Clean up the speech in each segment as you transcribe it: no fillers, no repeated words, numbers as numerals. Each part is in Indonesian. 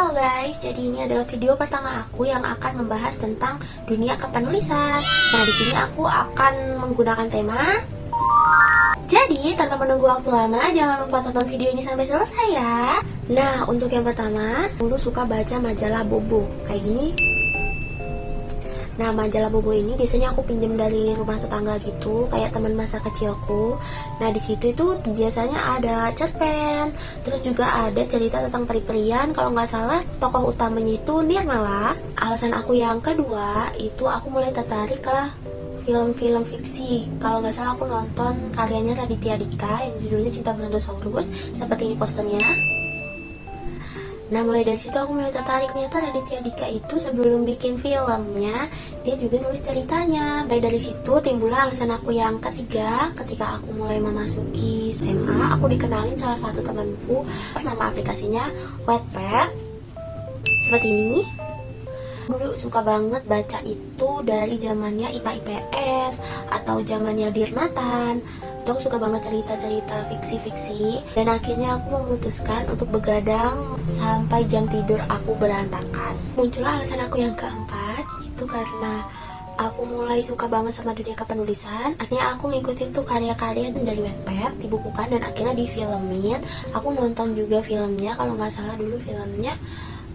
Halo guys, jadi ini adalah video pertama aku yang akan membahas tentang dunia kepenulisan. Nah, di sini aku akan menggunakan tema. Jadi, tanpa menunggu waktu lama, jangan lupa tonton video ini sampai selesai ya. Nah, untuk yang pertama, dulu suka baca majalah Bobo kayak gini. Nah, majalah Bobo ini biasanya aku pinjam dari rumah tetangga gitu, kayak teman masa kecilku. Nah, di situ itu biasanya ada cerpen, terus juga ada cerita tentang peri-perian. Kalau nggak salah, tokoh utamanya itu Nirmala. Alasan aku yang kedua, itu aku mulai tertarik ke film-film fiksi. Kalau nggak salah aku nonton karyanya Raditya Dika yang judulnya Cinta Brontosaurus, seperti ini posternya. Nah, mulai dari situ aku mulai tertarik. Ternyata Raditya Dika itu sebelum bikin filmnya, dia juga nulis ceritanya. Mulai dari situ timbullah alasan aku yang ketiga. Ketika aku mulai memasuki SMA, aku dikenalin salah satu temanku. Nama aplikasinya Wattpad. Seperti ini. Dulu suka banget baca itu dari zamannya IPA IPS atau zamannya Dirnatan. Aku suka banget cerita-cerita fiksi-fiksi, dan akhirnya aku memutuskan untuk begadang sampai jam tidur aku berantakan. Muncullah alasan aku yang keempat, itu karena aku mulai suka banget sama dunia kepenulisan. Akhirnya aku ngikutin tuh karya-karya dari Wattpad, dibukukan dan akhirnya difilmin. Aku nonton juga filmnya, kalau nggak salah dulu filmnya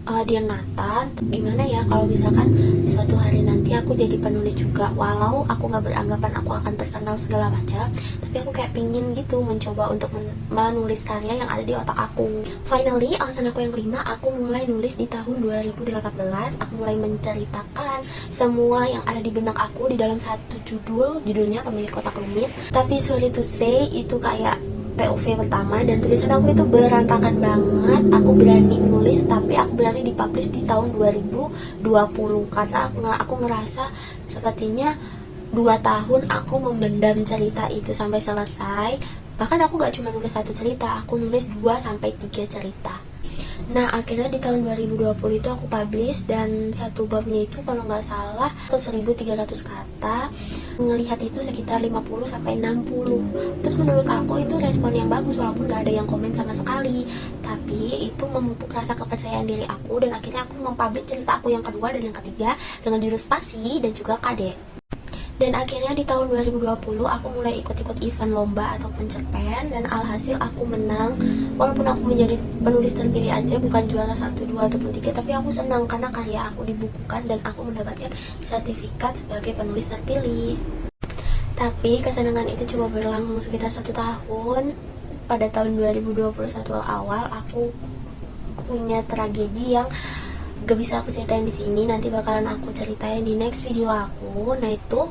Dirnatan. Gimana ya kalau misalkan suatu hari nanti aku jadi penulis juga, walau aku nggak beranggapan aku akan terkenal segala macam, tapi aku kayak pingin gitu mencoba untuk menulis karya yang ada di otak aku. Finally, alasan aku yang kelima, aku mulai nulis di tahun 2018. Aku mulai menceritakan semua yang ada di benak aku di dalam satu judulnya Pemilik Kotak Rumit. Tapi sorry to say, itu kayak POV pertama, dan tulisan aku itu berantakan banget. Aku berani nulis, tapi aku berani dipublish di tahun 2020 karena aku ngerasa sepertinya 2 tahun aku memendam cerita itu sampai selesai. Bahkan aku gak cuma nulis satu cerita, aku nulis 2-3 cerita. Nah, akhirnya di tahun 2020 itu aku publish, dan satu babnya itu kalau nggak salah 1300 kata. Melihat itu sekitar 50-60. Terus menurut aku itu respon yang bagus, walaupun nggak ada yang komen sama sekali. Tapi itu memupuk rasa kepercayaan diri aku, dan akhirnya aku mempublish cerita aku yang kedua dan yang ketiga dengan judul Spasi dan juga Kade. Dan akhirnya di tahun 2020 aku mulai ikut-ikut event lomba ataupun cerpen, dan alhasil aku menang. Walaupun aku menjadi penulis terpilih aja, bukan juara 1, 2, ataupun 3, tapi aku senang karena karya aku dibukukan dan aku mendapatkan sertifikat sebagai penulis terpilih. Tapi kesenangan itu cuma berlangsung sekitar 1 tahun. Pada tahun 2021 awal aku punya tragedi yang gak bisa aku ceritain di sini, nanti bakalan aku ceritain di next video aku. Nah, itu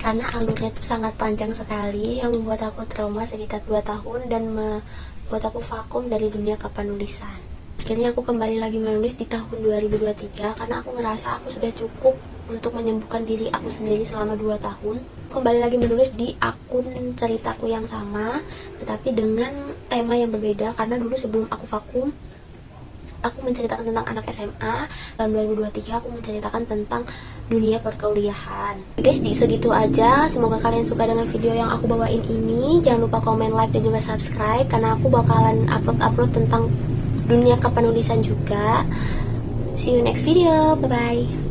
karena alurnya tuh sangat panjang sekali yang membuat aku trauma sekitar 2 tahun dan membuat aku vakum dari dunia kepenulisan. Akhirnya aku kembali lagi menulis di tahun 2023 karena aku ngerasa aku sudah cukup untuk menyembuhkan diri aku sendiri selama 2 tahun. Kembali lagi menulis di akun ceritaku yang sama, tetapi dengan tema yang berbeda, karena dulu sebelum aku vakum aku menceritakan tentang anak SMA. Tahun 2023 aku menceritakan tentang dunia perkuliahan. Guys, segitu aja. Semoga kalian suka dengan video yang aku bawain ini. Jangan lupa komen, like, dan juga subscribe, karena aku bakalan upload tentang dunia kepenulisan juga. See you next video. Bye bye.